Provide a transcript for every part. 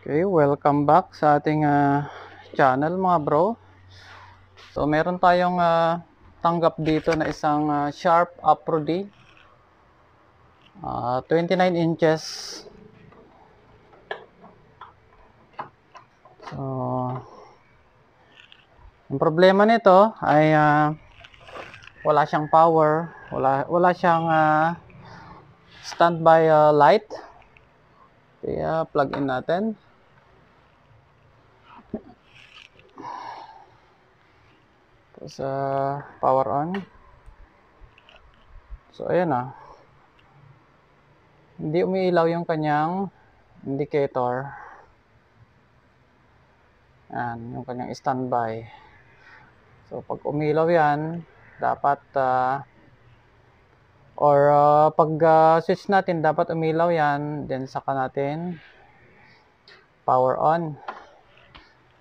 Okay, welcome back sa ating channel mga bro. So meron tayong tanggap dito na isang Sharp Afro D 29 inches. So ang problema nito ay wala siyang power, wala siyang standby light. Kaya plug in natin. Tapos power on. So ayan hindi umiilaw yung kanyang indicator. Yan, yung kanyang standby. So pag umilaw yan, dapat pag switch natin, dapat umilaw yan, then saka natin power on.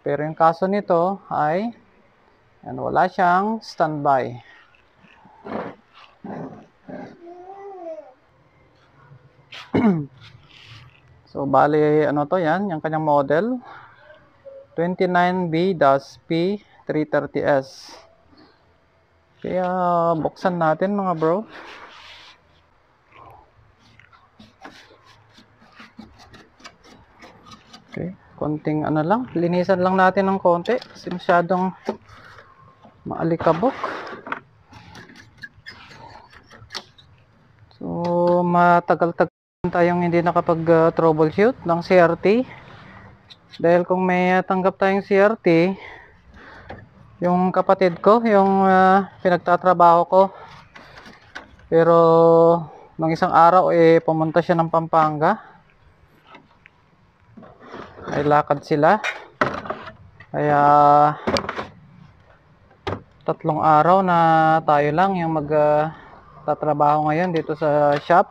Pero yung kaso nito ay yan, wala siyang standby. So bali ano to, yan yung kanyang model 29B-P330S. Kaya buksan natin mga bro. Okay, konting ano lang, linisan lang natin ng konti kasi masyadong maalikabok. So matagal-tagal tayong hindi nakapag troubleshoot ng CRT. Dahil kung may tanggap tayong CRT, yung kapatid ko, yung pinagtatrabaho ko, pero nung isang araw pumunta siya ng Pampanga, ay lakad sila, kaya 3 araw na tayo lang yung tatrabaho ngayon dito sa shop.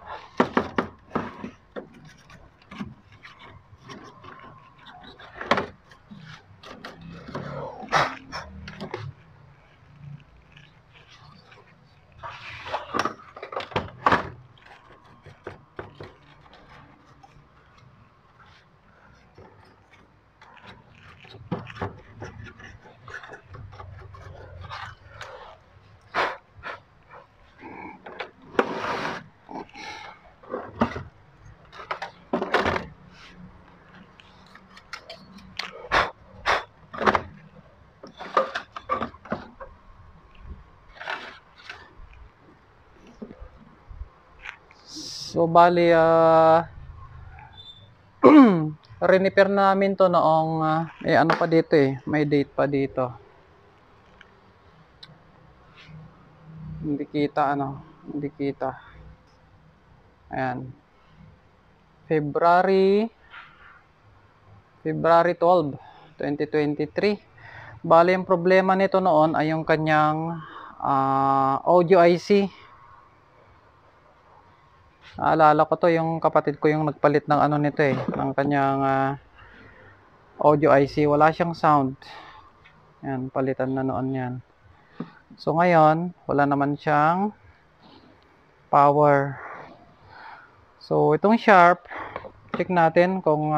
So bali reniper namin to noong ano pa dito may date pa dito. Hindi kita hindi kita. Ayan. February 12, 2023. Bali ang problema nito noon ay yung kanyang audio IC. Naalala ko to, yung kapatid ko yung nagpalit ng ano nito ng kanyang audio IC. Wala siyang sound. Yan, palitan na noon yan. So ngayon, wala naman siyang power. So itong Sharp, check natin kung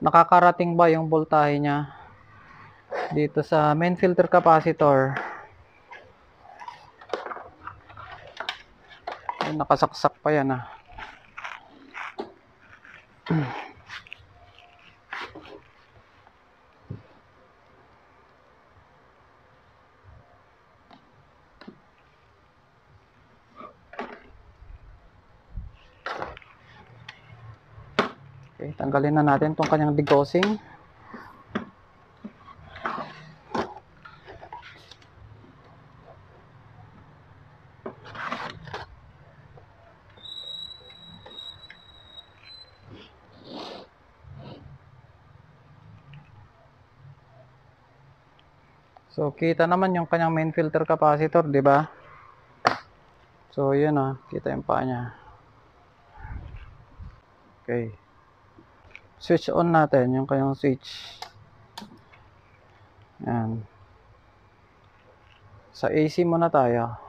nakakarating ba yung voltahe niya dito sa main filter capacitor. Nakasaksak pa yan Okay, tanggalin na natin itong kanyang degaussing. So kita naman yung kanyang main filter capacitor, di ba? So yun kita yung paa niya. Okay. Switch on natin yung kanyang switch. Yan. Sa AC muna tayo.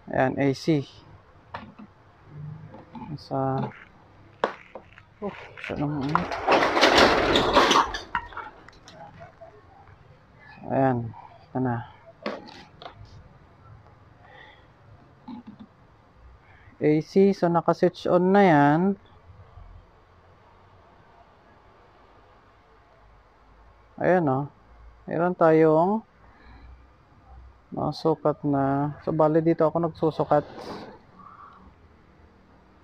Ayan, AC. Ayan, ito na. AC, so naka-switch on na yan. Ayan o. Meron tayong sukat na. So, bali dito ako nagsusukat.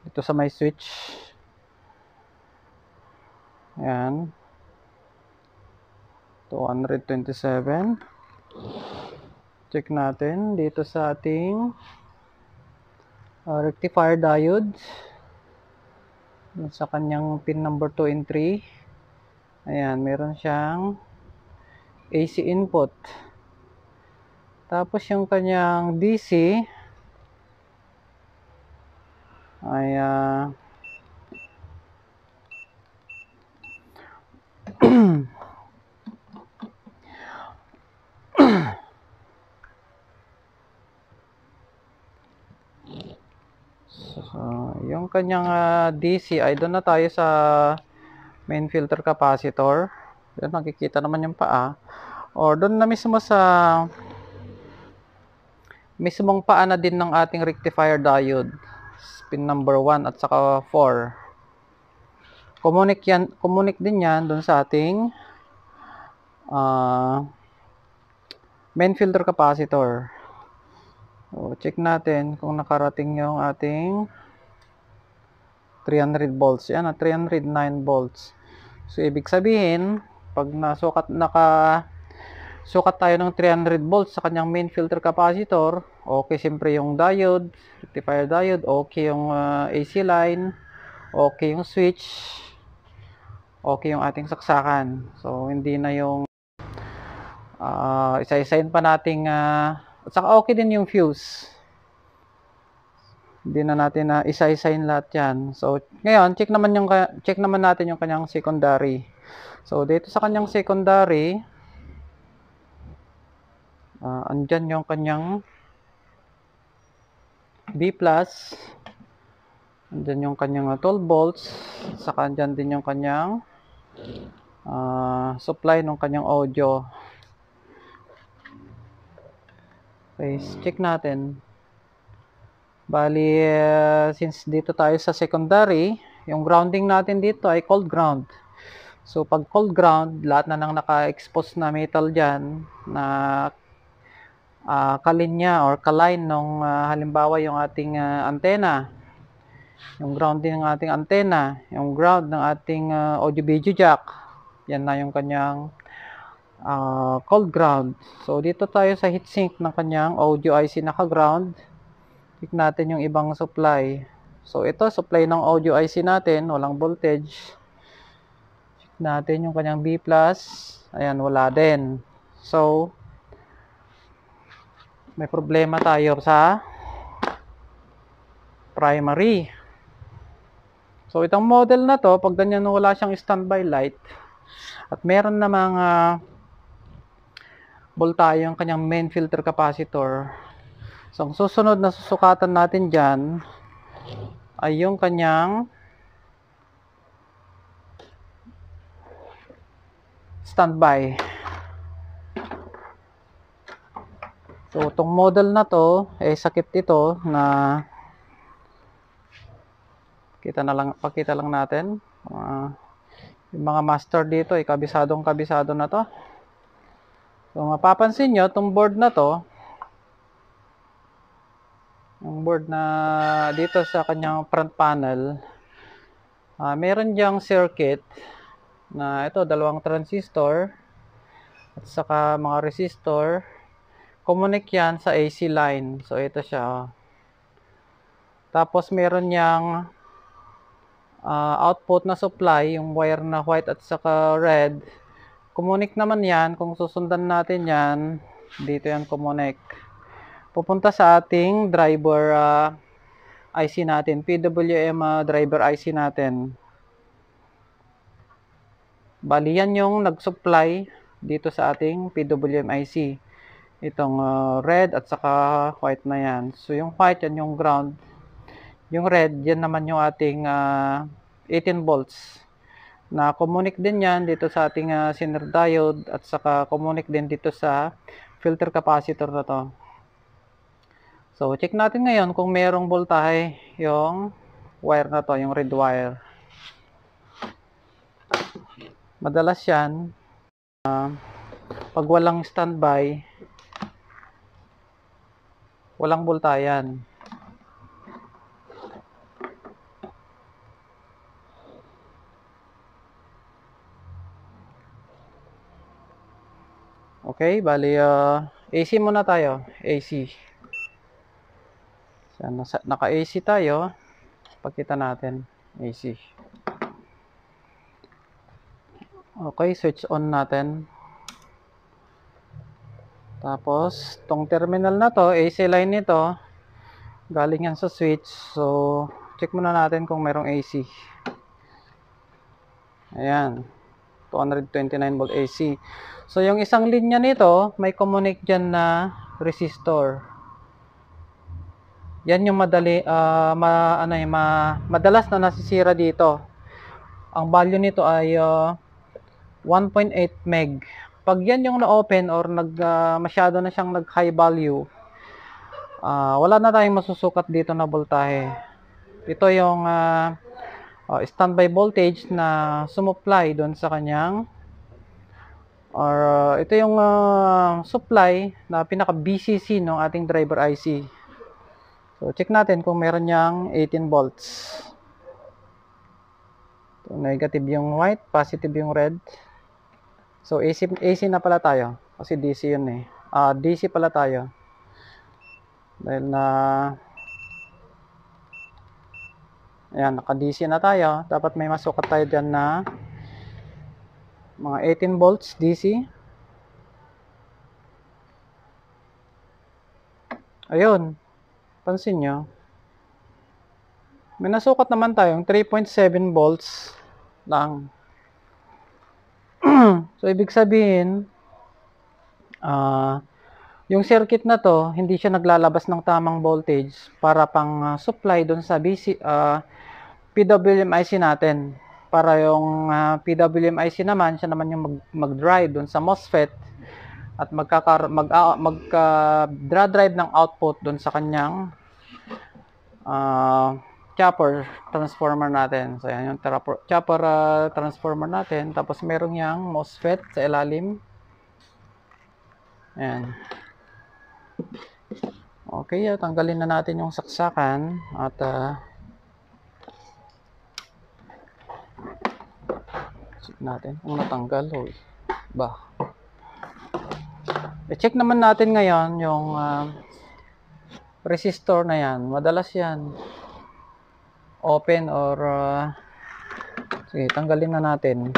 Dito sa may switch. Ayan. 227. Check natin dito sa ating rectifier diode. Sa kanyang pin number 2 and 3. Ayan, meron siyang AC input. Tapos yung kanyang DC ay yung kanyang DC ay doon na tayo sa main filter capacitor. Doon makikita naman yung paa. Or doon na mismo sa mismong paa na din ng ating rectifier diode. Pin number 1 at saka 4. Kumunik din yan doon sa ating main filter capacitor. So, check natin kung nakarating yung ating 300 volts. Yan, 309 volts. So, ibig sabihin, pag nakasukat tayo ng 300 volts sa kanyang main filter capacitor, okay siyempre yung diode, rectifier diode, okay yung AC line, okay yung switch, okay yung ating saksakan. So, hindi na yung isa-isahin pa nating at saka okay din yung fuse. Hindi na natin isa-isahin lahat yan. So, ngayon, check naman natin yung kanyang secondary. So, dito sa kanyang secondary, andyan yung kanyang B+, andyan yung kanyang 12 volts, saka andyan din yung kanyang supply ng kanyang audio. Okay, check natin. Bali, since dito tayo sa secondary, yung grounding natin dito ay cold ground. So, pag cold ground, lahat na nang naka-expose na metal dyan, na kalinya or kaline nung halimbawa yung ating antena, yung grounding ng ating antena, yung ground ng ating audio-video jack, yan na yung kanyang cold ground. So, dito tayo sa heatsink ng kanyang audio IC naka-ground. Check natin yung ibang supply. So, ito, supply ng audio IC natin, walang voltage. Check natin yung kanyang B+. Ayan, wala din. So, may problema tayo sa primary. So, itong model na to, pag ganyan wala siyang standby light, at meron na mga voltahe yung kanyang main filter capacitor. So, ang susunod na susukatan natin dyan ay yung kanyang standby. So, itong model na to, sakit ito na pakita lang natin. Yung mga master dito, kabisadong-kabisado na to. So, mapapansin nyo, itong board na to, yung board na dito sa kanyang front panel, meron diyang circuit na ito, 2 transistor at saka mga resistor. Connect yan sa AC line. So, ito siya. Tapos, meron niyang output na supply, yung wire na white at saka red. Connect naman yan. Kung susundan natin yan, dito yan connect. Pupunta sa ating driver IC natin. PWM driver IC natin. Bali, yan yung nag-supply dito sa ating PWM IC. itong red at saka white na yan. So yung white yan yung ground, yung red yan naman yung ating 18 volts na communic din yan dito sa ating Zener diode at saka communic din dito sa filter capacitor na to. So check natin ngayon kung merong voltahe yung wire na to, yung red wire. Madalas yan pag walang standby, walang voltayan. Okay, bali AC muna tayo. AC. So, naka-AC tayo. Pakita natin. AC. Okay, switch on natin. Tapos, tong terminal na to, AC line nito, galing yan sa switch. So, check muna natin kung merong AC. Ayan. 229 volt AC. So, yung isang linya nito, may connect dyan na resistor. Yan yung madalas na nasisira dito. Ang value nito ay 1.8 meg. Pag yan yung na-open or masyado na siyang nag-high value, wala na tayong masusukat dito na voltahe. Ito yung standby voltage na sumupply doon sa kanyang ito yung supply na pinaka BCC ng ating driver IC. So check natin kung meron niyang 18 volts. So, negative yung white, positive yung red. So AC na pala tayo kasi DC yun eh. DC pala tayo. Dahil ayan, naka-DC na tayo. Dapat may masukat tayo dyan na mga 18 volts DC. Ayun. Pansin nyo. May nasukat naman tayong 3.7 volts lang. So, ibig sabihin, yung circuit na to, hindi siya naglalabas ng tamang voltage para pang supply doon sa PWM IC natin. Para yung PWM IC naman, siya naman yung mag-drive doon sa MOSFET at magka-drive ng output doon sa kanyang chopper transformer natin. So, yan yung chopper transformer natin. Tapos, meron yang MOSFET sa ilalim. Ayan. Okay, tanggalin na natin yung saksakan at check natin kung natanggal o ba. I-check naman natin ngayon yung resistor na yan. Madalas yan open or sige, tanggalin na natin.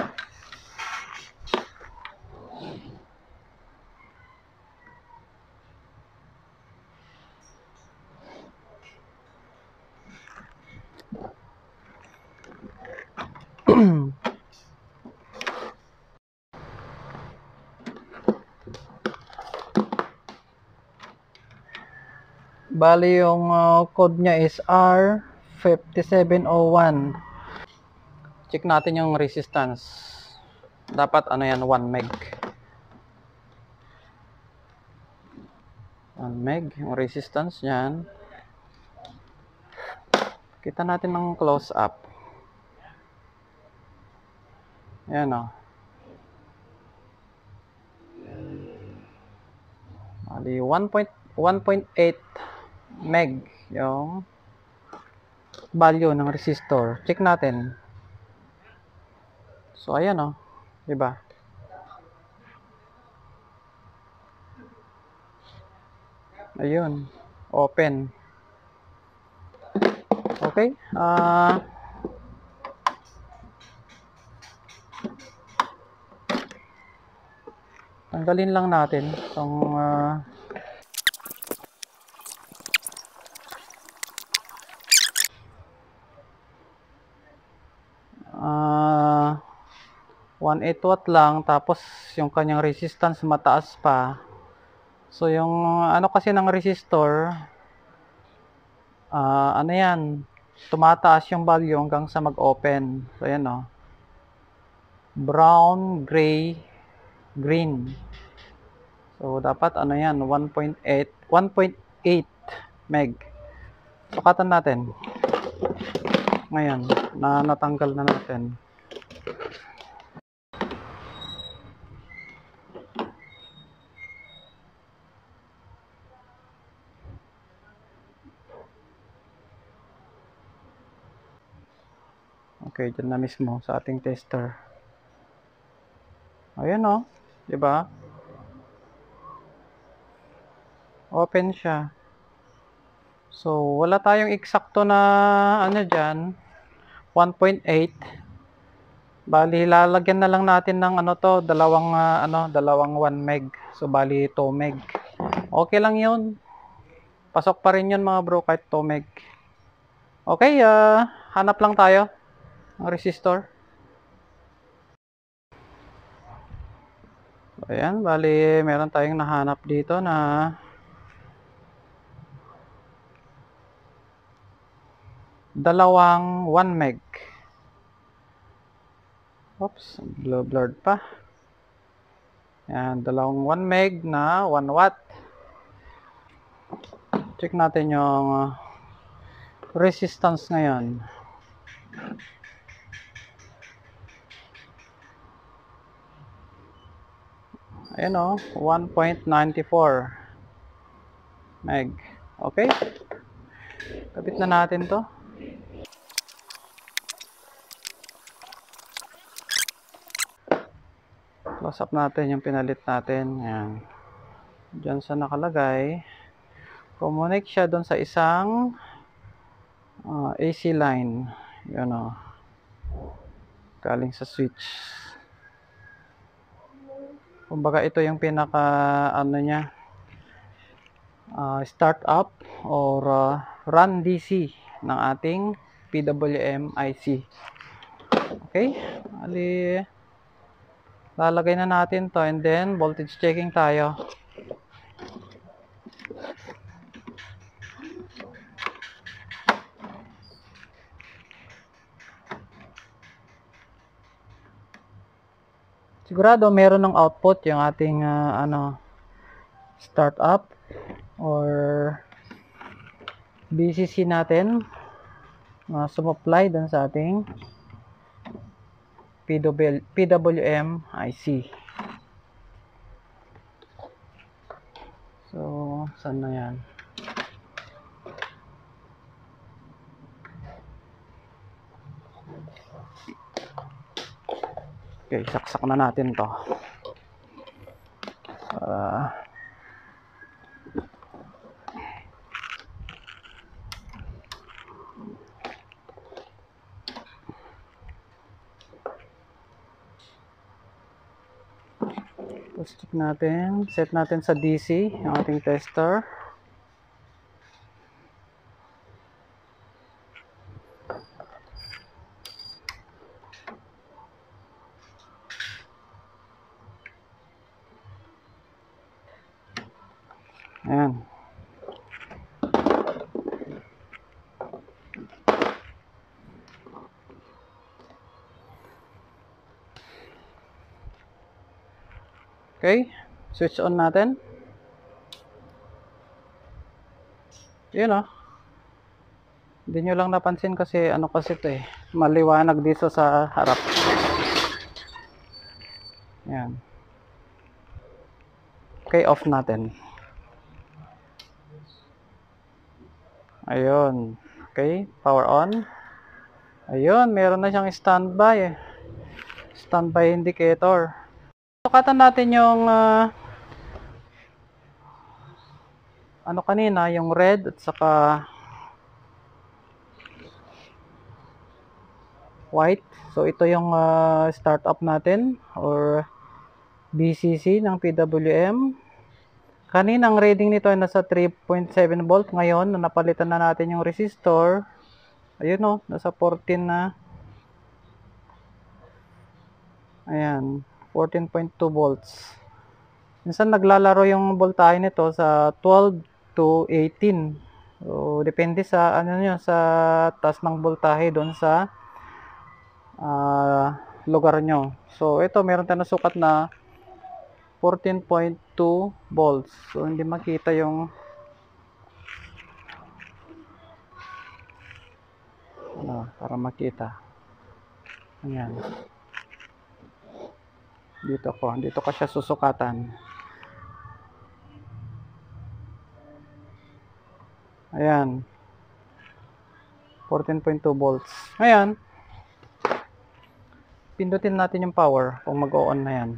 Bali yung code niya is R5701. Check natin yung resistance. Dapat ano yan, 1 meg. 1 meg yung resistance niyan. Kita natin ng close up. Ayan o. Bali 1.8 meg yung value ng resistor. Check natin. So ayan oh, 'di ba? Ayun, open. Okay? Tanggalin lang natin itong 1.8 watt lang, tapos yung kanyang resistance mataas pa. So yung ano kasi ng resistor, ano yan, tumataas yung value hanggang sa mag-open. So yan o, brown, gray, green. So dapat ano yan, 1.8 meg. Sukatan natin. Ngayon, natanggal na natin. Okay, dyan na mismo sa ating tester. Ayan o, di ba? Open siya. So, wala tayong eksakto na ano dyan, 1.8. Bali, lalagyan na lang natin ng ano to, dalawang 1 meg. So, bali 2 meg. Okay lang yun. Pasok pa rin yun mga bro, kahit 2 meg. Okay, hanap lang tayo ng resistor. Ayan, bali meron tayong nahanap dito na dalawang 1 meg. Oops, blurred pa. Ayan, dalawang 1 meg na 1 watt. Check natin yung resistance ngayon. Ayan o, 1.94 meg. Okay, kabit na natin to. Close up natin yung pinalit natin. Ayan, dyan sa nakalagay, connect siya doon sa isang AC line. Yan o, galing sa switch. Kumbaga ito yung pinaka ano niya, start up or run DC ng ating PWM IC. Okay, ali lalagay na natin to and then voltage checking tayo. Sigurado meron ng output yung ating start up or BCC natin, sumapply dun sa ating PWM IC. So, saan na yan? Okay, saksak na natin to. Stick natin, set natin sa DC yung ating tester. Ayan. Okay, switch on natin. Yun o. Hindi nyo lang napansin kasi ano kasi ito maliwanag dito sa harap. Ayan. Okay, off natin. Ayun. Okay, power on. Ayun, meron na siyang standby. Standby indicator. Sukatan natin yung ano kanina, yung red at saka white. So ito yung startup natin or BCC ng PWM. Kanina ang reading nito ay nasa 3.7 volt. Ngayon, napalitan na natin yung resistor. Ayun o, nasa 14 na. Ayan, 14.2 volts. Minsan naglalaro yung voltahe nito sa 12 to 18. So, depende sa ano nyo, sa taas ng voltahe doon sa lugar nyo. So, ito meron tayong nasukat na 14.2 volts. So, hindi makita yung para makita. Ayan. Dito ko siya susukatan. Ayan. 14.2 volts. Ayan. Pindutin natin yung power kung mag-on na yan.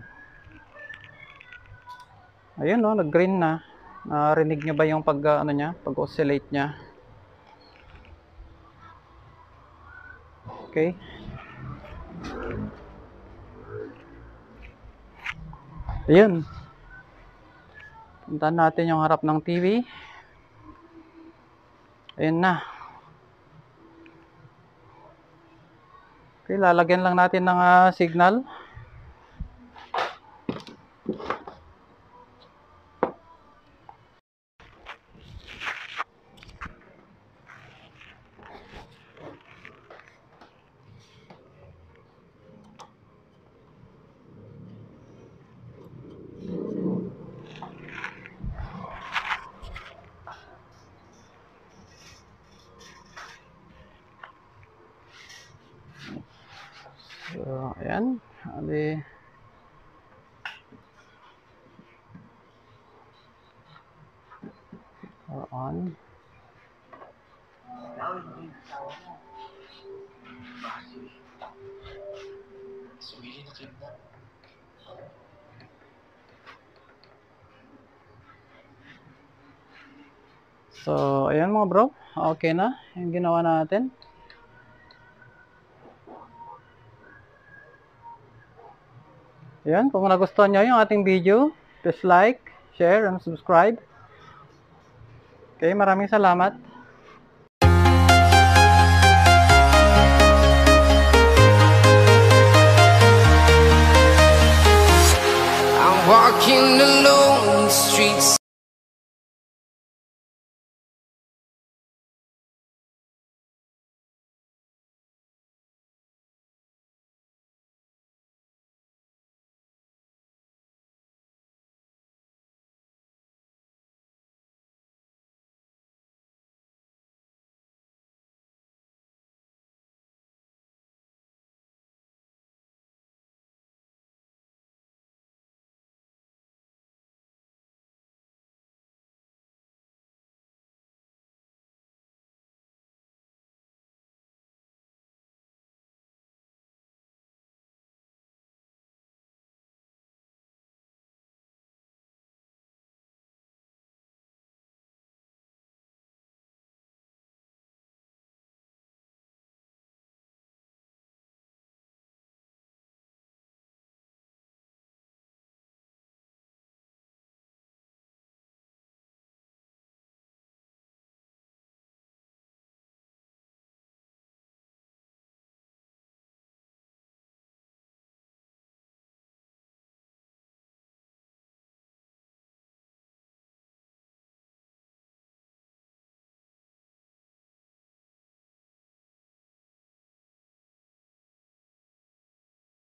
Ayun, no, nag-green na. Narinig nyo ba yung pag-oscillate niya? Okay. Ayun. Puntahan natin yung harap ng TV. Ayun na. Okay, lalagyan lang natin ng signal. So, ayan. Ali. On. So, ayan mga bro. Okay na yung ginawa natin. Ayan, kung nagustuhan nyo yung ating video, please like, share, and subscribe. Okay, maraming salamat. I'm walking alone the streets